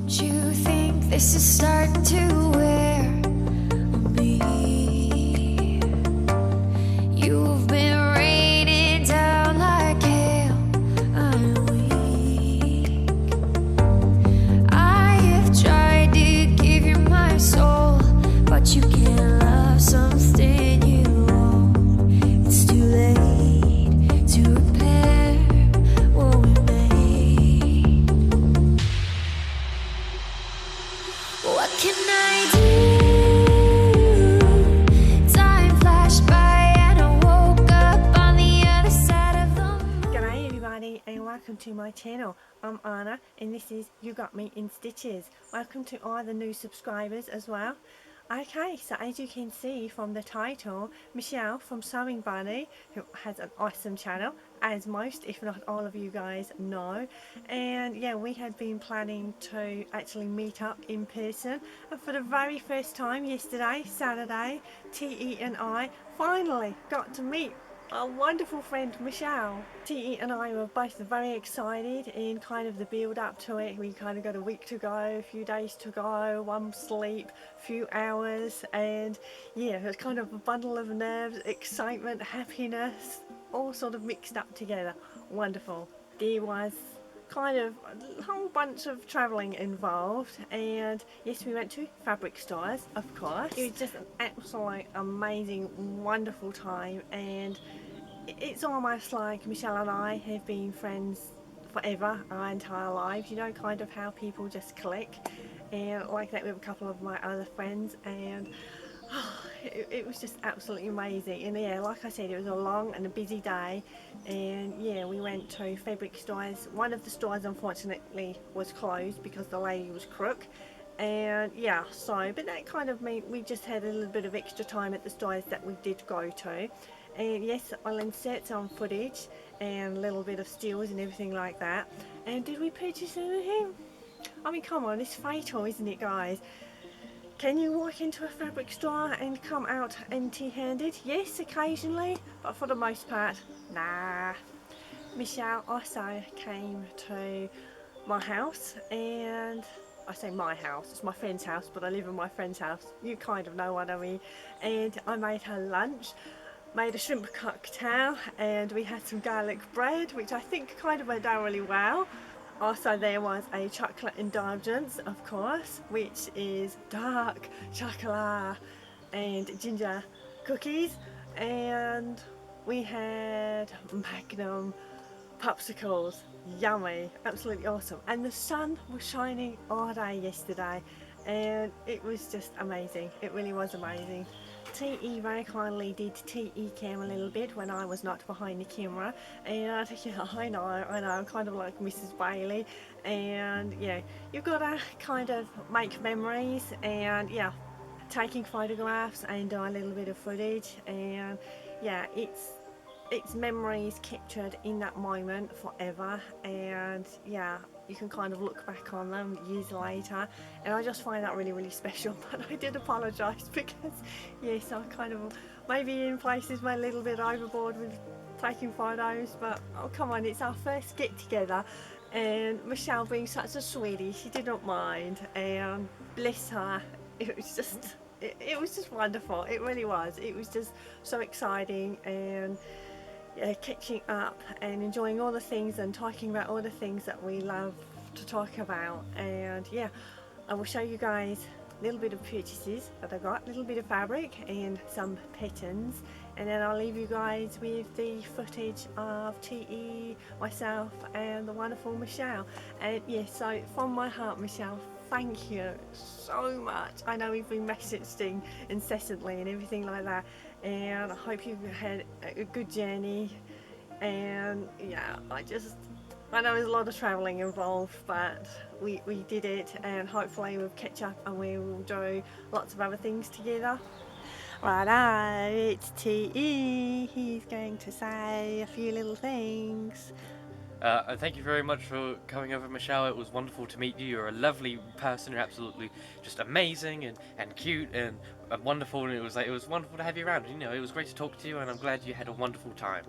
Don't you think this is starting to wear on me? You've been raining down like hell. I'm weak. I have tried to give you my soul, but you can't love something you own. It's too late to repair what we made. What can I do? Time flashed by and I woke up on the other side of the moon. G'day everybody and welcome to my channel. I'm Anna and this is You Got Me in Stitches. Welcome to all the new subscribers as well. Okay, so as you can see from the title, Michelle from Sewing Bunny, who has an awesome channel, as most if not all of you guys know, and yeah, we had been planning to actually meet up in person, and for the very first time yesterday, Saturday, TE and I finally got to meet our wonderful friend Michelle. TE and I were both very excited in kind of the build up to it. We kind of got a week to go, a few days to go, one sleep, a few hours, and yeah, it was kind of a bundle of nerves, excitement, happiness, all sort of mixed up together. Wonderful. There was kind of a whole bunch of travelling involved, and yes, we went to fabric stores, of course. It was just an absolute amazing, wonderful time, and it's almost like Michelle and I have been friends forever, our entire lives, you know, kind of how people just click, and like that with a couple of my other friends, and it was just absolutely amazing. And yeah, like I said, it was a long and a busy day, and yeah, we went to fabric stores. One of the stores unfortunately was closed because the lady was crook, and yeah, so but that kind of meant we just had a little bit of extra time at the stores that we did go to. And yes, I'll insert some footage and a little bit of steals and everything like that. And did we purchase anything? I mean, come on, it's fatal, isn't it, guys? Can you walk into a fabric store and come out empty-handed? Yes, occasionally, but for the most part, nah. Michelle also came to my house, and I say my house, it's my friend's house, but I live in my friend's house. You kind of know what I mean. And I made her lunch, made a shrimp cocktail, and we had some garlic bread, which I think kind of went down really well. Also, there was a chocolate indulgence, of course, which is dark chocolate and ginger cookies, and we had Magnum popsicles. Yummy, absolutely awesome. And the sun was shining all day yesterday, and it was just amazing. It really was amazing. TE very kindly did TE cam a little bit when I was not behind the camera, and yeah, I know, I'm kind of like Mrs. Bailey, and yeah, you've got to kind of make memories, and yeah, taking photographs and a little bit of footage, and yeah, it's memories captured in that moment forever, and yeah, you can kind of look back on them years later, and I just find that really, really special. But I did apologise because yes, I kind of maybe in places went a little bit overboard with taking photos, but oh come on, it's our first get together, and Michelle being such a sweetie, she didn't mind, and bless her, it was just wonderful. It really was. It was just so exciting, and yeah, catching up and enjoying all the things and talking about all the things that we love to talk about. And yeah, I will show you guys a little bit of purchases that I got, a little bit of fabric and some patterns, and then I'll leave you guys with the footage of TE, myself and the wonderful Michelle. And yeah, so from my heart, Michelle, thank you so much. I know we've been messaging incessantly and everything like that, and I hope you've had a good journey. And yeah, I know there's a lot of travelling involved, but we did it, and hopefully we'll catch up and we will do lots of other things together. Righto, it's TE. He's going to say a few little things. Thank you very much for coming over, Michelle. It was wonderful to meet you. You're a lovely person. You're absolutely just amazing and cute and wonderful. And it was wonderful to have you around. You know, it was great to talk to you, and I'm glad you had a wonderful time.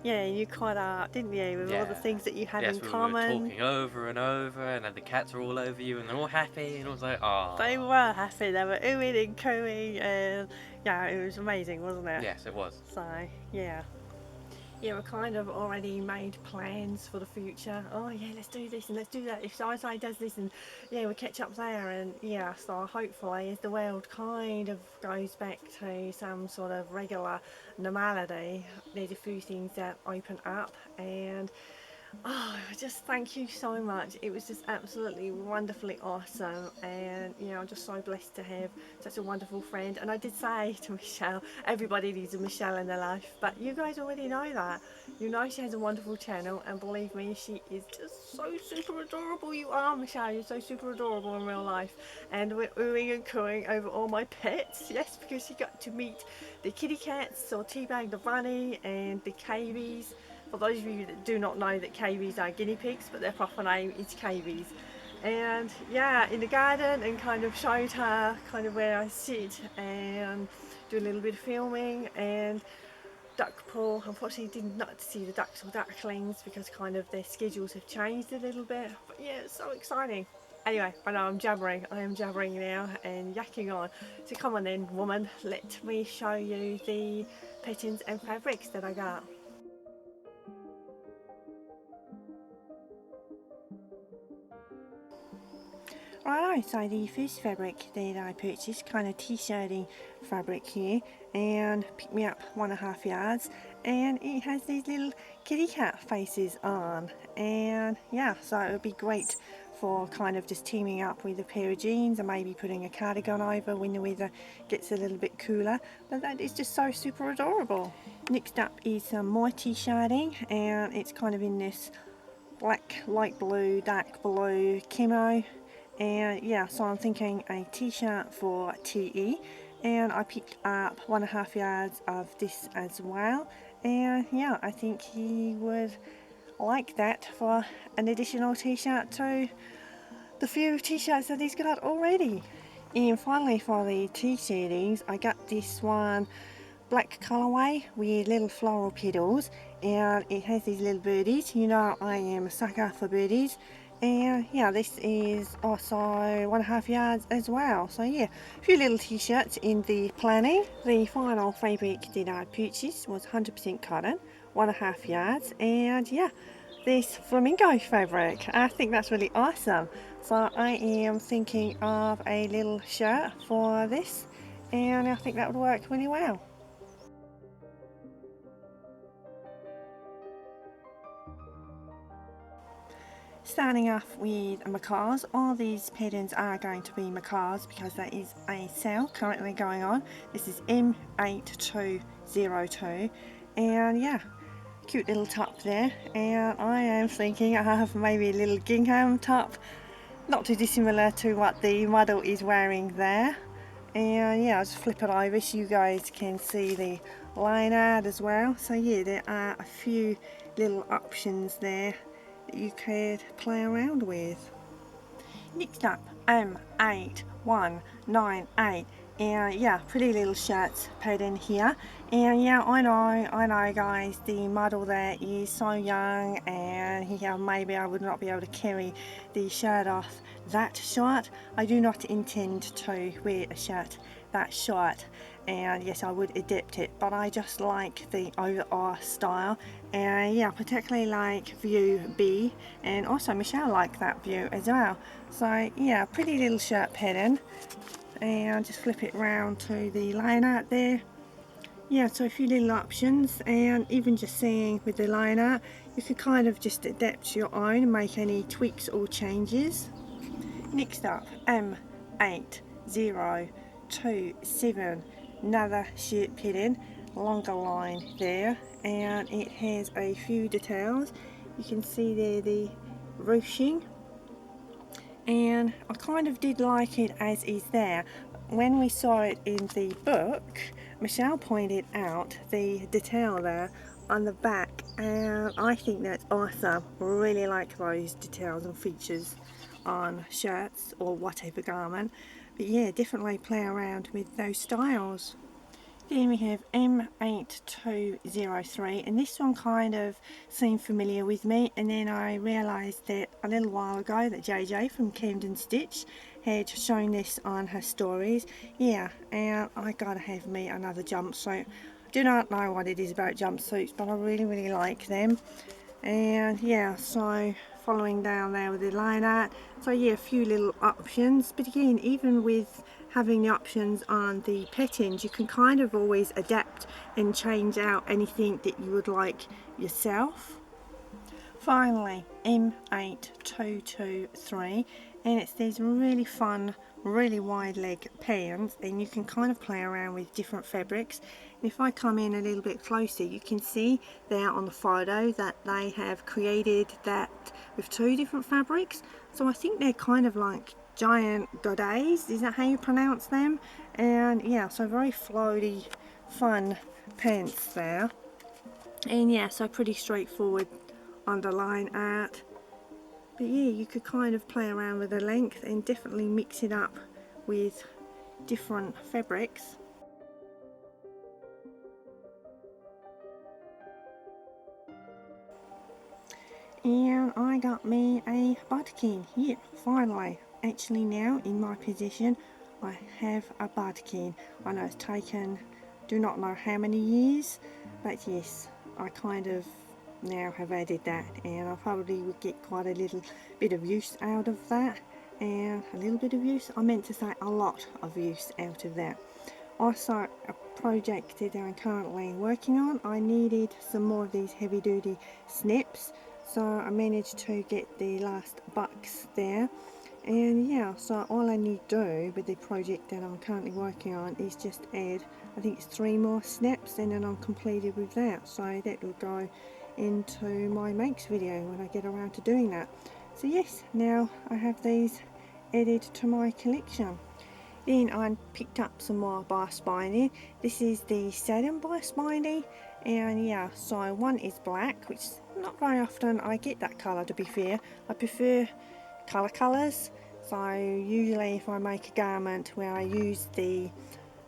Yeah, you caught up, didn't you, with all the Yeah. things that you had Yes, in we were common. talking over and over, and then the cats are all over you, and they're all happy, and I was like, ah. They were happy, they were oohing and cooing, and yeah, it was amazing, wasn't it? Yes, it was. So, yeah. Yeah, we kind of already made plans for the future. Oh yeah, let's do this and let's do that. If so does this, and yeah, we catch up there, and yeah, so hopefully as the world kind of goes back to some sort of regular normality, there's a few things that open up, and oh, just thank you so much. It was just absolutely wonderfully awesome, and you know, I'm just so blessed to have such a wonderful friend. And I did say to Michelle, everybody needs a Michelle in their life, but you guys already know that. You know she has a wonderful channel, and believe me, she is just so super adorable. You are, Michelle. You're so super adorable in real life, and we're oohing and cooing over all my pets. Yes, because she got to meet the kitty cats, or Teabag the bunny, and the cavies. For those of you that do not know that cavies are guinea pigs, but their proper name is cavies. And yeah, in the garden, and kind of showed her kind of where I sit and do a little bit of filming, and duck pool. Unfortunately did not see the ducks or ducklings because kind of their schedules have changed a little bit, but yeah, it's so exciting. Anyway, I know I'm jabbering. I am jabbering now and yakking on. So come on then, woman, let me show you the patterns and fabrics that I got. Alright, so the first fabric that I purchased, kind of t-shirting fabric here, and picked me up 1.5 yards, and it has these little kitty cat faces on, and yeah, so it would be great for kind of just teaming up with a pair of jeans and maybe putting a cardigan over when the weather gets a little bit cooler. But that is just so super adorable. Next up is some more t-shirting, and it's kind of in this black, light blue, dark blue camo, and yeah, so I'm thinking a t-shirt for TE, and I picked up 1.5 yards of this as well, and yeah, I think he would like that for an additional t-shirt to the few t-shirts that he's got already. And finally, for the t-shirtings, I got this one black colourway with little floral petals, and it has these little birdies. You know I am a sucker for birdies, and yeah, this is also 1.5 yards as well. So yeah, a few little t-shirts in the planning. The final fabric that I purchased was 100% cotton, 1.5 yards, and yeah, this flamingo fabric. I think that's really awesome. So I am thinking of a little shirt for this, and I think that would work really well. Starting off with macaws. All these patterns are going to be macaws because there is a sale currently going on. This is M8202, and yeah, cute little top there, and I am thinking of maybe a little gingham top, not too dissimilar to what the model is wearing there. And yeah, I'll just flip it over so you guys can see the line art as well. So yeah, there are a few little options there that you could play around with. Next up, M8198, and yeah, pretty little shirts pattern here. And yeah, I know guys, the model there is so young, and yeah, maybe I would not be able to carry the shirt off that short. I do not intend to wear a shirt that short, and yes, I would adapt it, but I just like the overall style, and yeah, particularly like view B, and also Michelle liked that view as well. So yeah, pretty little shirt pattern, and just flip it round to the line art there. Yeah, so a few little options, and even just seeing with the line art, you could kind of just adapt your own and make any tweaks or changes. Next up, M8027, another shirt pattern, longer line there, and it has a few details. You can see there the ruching, and I kind of did like it as is there. When we saw it in the book, Michelle pointed out the detail there on the back, and I think that's awesome. Really like those details and features on shirts or whatever garment. But yeah, definitely play around with those styles. Then we have M8203, and this one kind of seemed familiar with me, and then I realised that a little while ago that JJ from Camden Stitch had shown this on her stories. Yeah, and I gotta have me another jumpsuit. Do not know what it is about jumpsuits, but I really like them. And yeah, so following down there with the line art, so yeah, a few little options, but again, even with having the options on the pettings, you can kind of always adapt and change out anything that you would like yourself. Finally, M8223, and it's these really fun, really wide leg pants, and you can kind of play around with different fabrics. And if I come in a little bit closer, you can see there on the photo that they have created that with two different fabrics. So I think they're kind of like giant godets, is that how you pronounce them? And yeah, so very floaty, fun pants there. And yeah, so pretty straightforward underline art, but yeah, you could kind of play around with the length and definitely mix it up with different fabrics. And I got me a bodkin. Yeah, finally, actually now in my possession I have a bodkin. I know it's taken do not know how many years, but yes, I kind of now have added that, and I probably would get quite a little bit of use out of that. And a little bit of use, I meant to say a lot of use out of that. Also, a project that I'm currently working on, I needed some more of these heavy duty snips, so I managed to get the last box there. And yeah, so all I need to do with the project that I'm currently working on is just add, I think it's 3 more snaps, and then I'm completed with that. So that will go into my makes video when I get around to doing that. So yes, now I have these added to my collection. Then I picked up some more bias binding. This is the Satin bias binding, and yeah, so one is black, which not very often I get that colour, to be fair. I prefer colours, so usually if I make a garment where I use the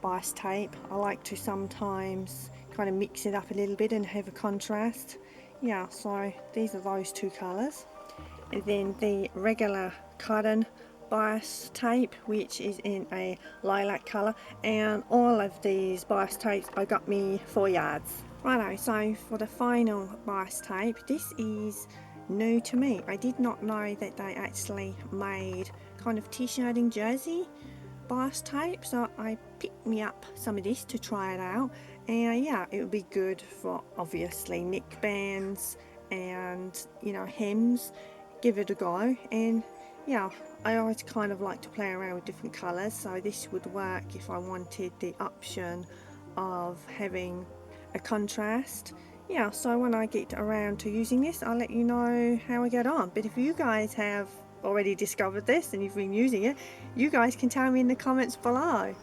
bias tape, I like to sometimes kind of mix it up a little bit and have a contrast. Yeah, so these are those two colours. And then the regular cotton bias tape, which is in a lilac colour, and all of these bias tapes I got me 4 yards. Righto, so for the final bias tape, this is new to me. I did not know that they actually made kind of t-shirting jersey bias tape, so I picked me up some of this to try it out. And yeah, it would be good for obviously neckbands and, you know, hems. Give it a go. And yeah, I always kind of like to play around with different colours, so this would work if I wanted the option of having a contrast. Yeah, so when I get around to using this, I'll let you know how I get on. But if you guys have already discovered this and you've been using it, you guys can tell me in the comments below.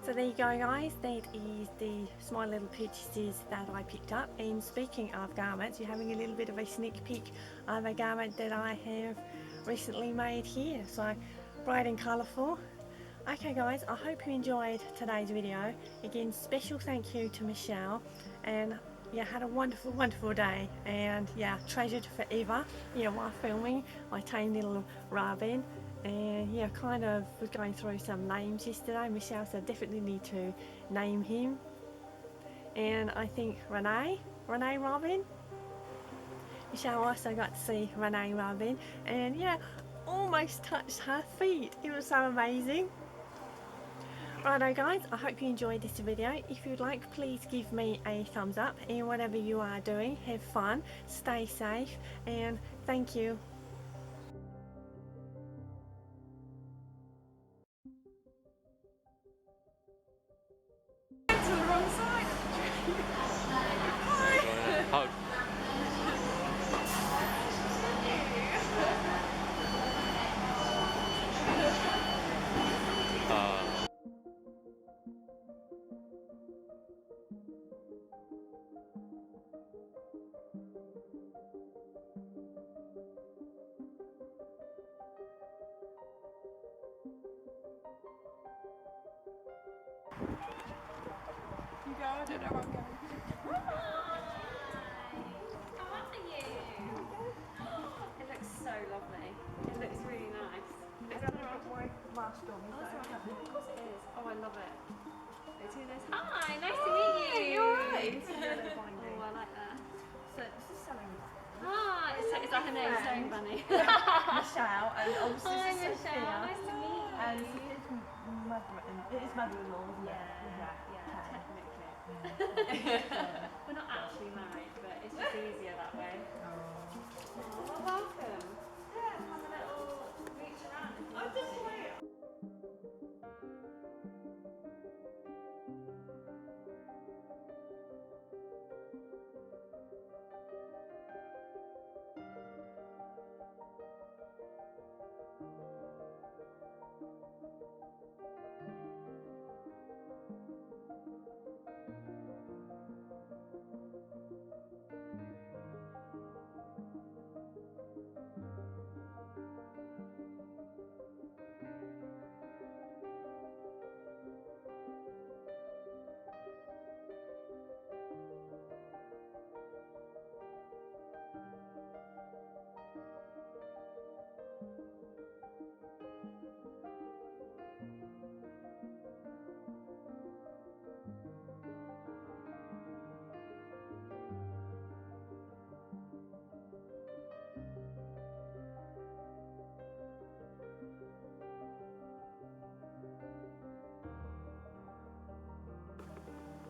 So there you go guys, that is the small little purchases that I picked up. And speaking of garments, you're having a little bit of a sneak peek of a garment that I have recently made here. So bright and colourful. Okay guys, I hope you enjoyed today's video. Again, special thank you to Michelle, and yeah, had a wonderful day, and yeah, treasured forever, yeah, while filming my tiny little Robin. And yeah, kind of was going through some names yesterday. Michelle said definitely need to name him, and I think Renee Robin. Michelle also got to see Renee Robin, and yeah, almost touched her feet. It was so amazing. Righto guys, I hope you enjoyed this video. If you'd like, please give me a thumbs up, and whatever you are doing, have fun, stay safe, and thank you. To the wrong side. Hug. go. I don't know where I'm going. How are you? It looks so lovely. It looks really nice. Is that alright? my mask on. Oh, that's alright. Of course it is. Oh, I love it. It's really nice. Hi, nice to meet you. You're right. Oh, I like that. So this is Sewing Ah, is that her name? Sewing Bunny. Michelle, and also Hi, this is Michelle. Sophia. Nice to meet you. And Sophia's it is mother-in-law, isn't it? Technically. We're not actually married, but it's just easier that way. Oh, well, welcome. Yeah, have a little reach around. Oh, just wait.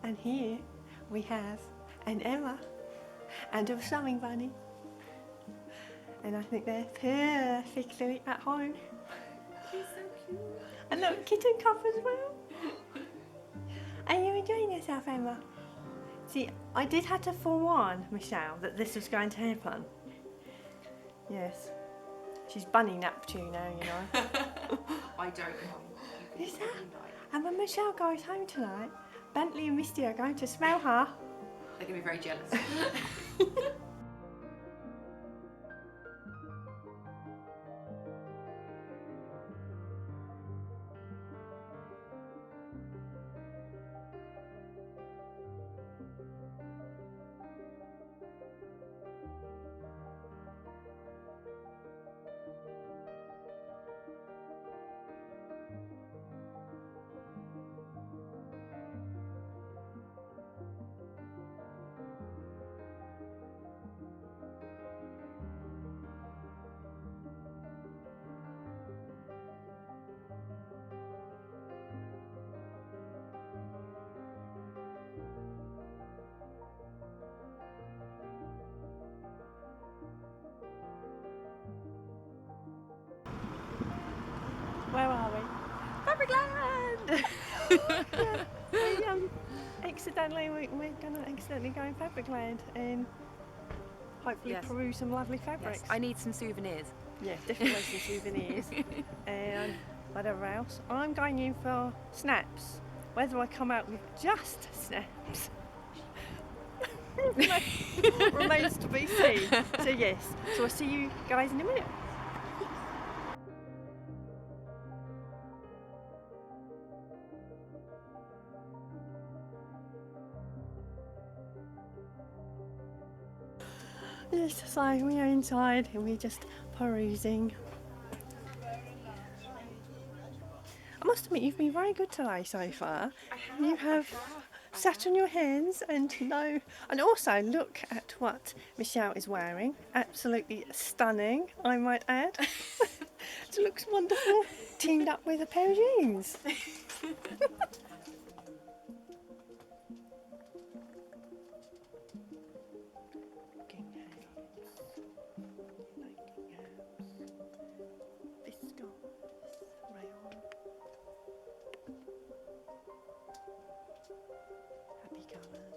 And here we have an Emma and a Sewing Bunny. And I think they're perfectly at home. She's so cute. A little kitten cup as well. Are you enjoying yourself, Emma? See, I did have to forewarn Michelle that this was going to happen. Yes. She's bunny napped you now, you know. I don't mind. You Is can that? be nice. And when Michelle goes home tonight, Bentley and Misty are going to smell her. They're going to be very jealous. Where are we? Fabricland! We're going to accidentally go in Fabricland and hopefully Yes. peruse some lovely fabrics. Yes, I need some souvenirs. Yeah, definitely some souvenirs and whatever else. I'm going in for snaps. Whether I come out with just snaps remains to be seen. So yes, so I'll see you guys in a minute. Yes, so we are inside and we're just perusing. I must admit, you've been very good today so far. You have sat on your hands and also look at what Michelle is wearing. Absolutely stunning, I might add. It looks wonderful, teamed up with a pair of jeans. Happy colours.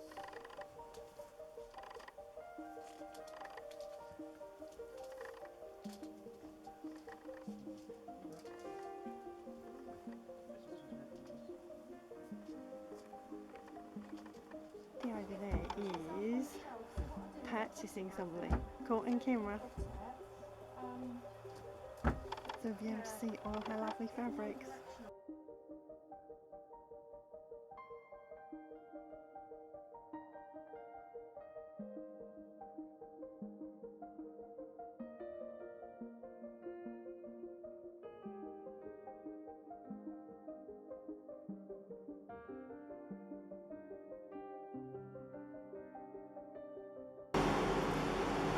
The idea there is purchasing something. Caught in camera. So we'll be able to see all her lovely fabrics.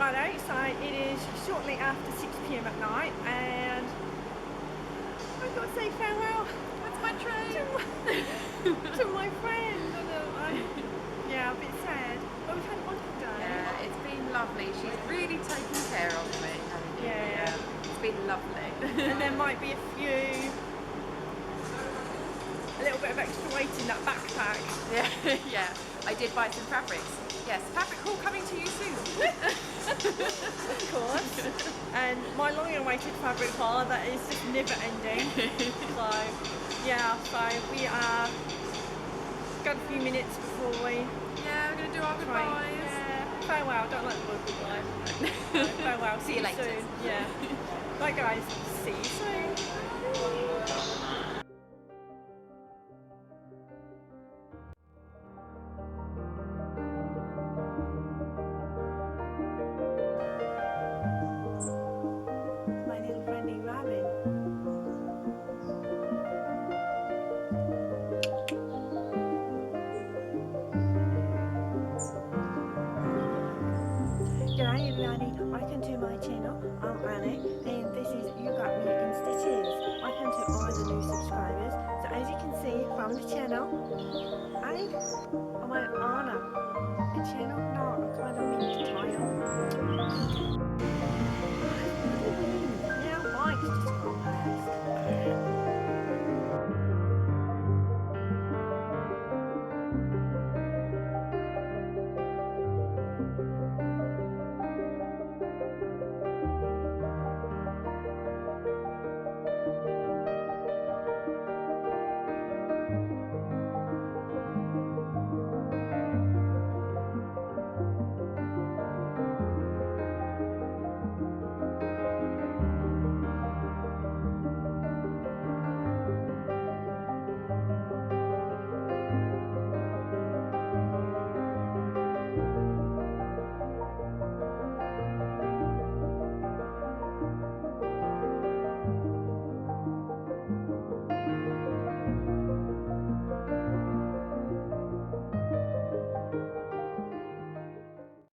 Righto, so it is shortly after 6 p.m. at night, and I've got to say farewell. That's my train. To my friend. Yeah, a bit sad. But we've had a wonderful day. Yeah, it's been lovely. She's really taken care of me, hasn't she? Yeah. It's been lovely. And there might be a little bit of extra weight in that backpack. Yeah, yeah. I did buy some fabrics. Yes, fabric haul coming to you soon. Of course. And my long-awaited fabric haul that is just never ending. So, yeah, so we are got a few minutes before we Yeah, we're gonna do our try. goodbyes. Yeah, farewell. Don't like the word goodbye. Farewell. See you later. soon. Yeah. Bye, guys. See you soon. My little friendly rabbit. G'day everybody, welcome to my channel. I'm Annie.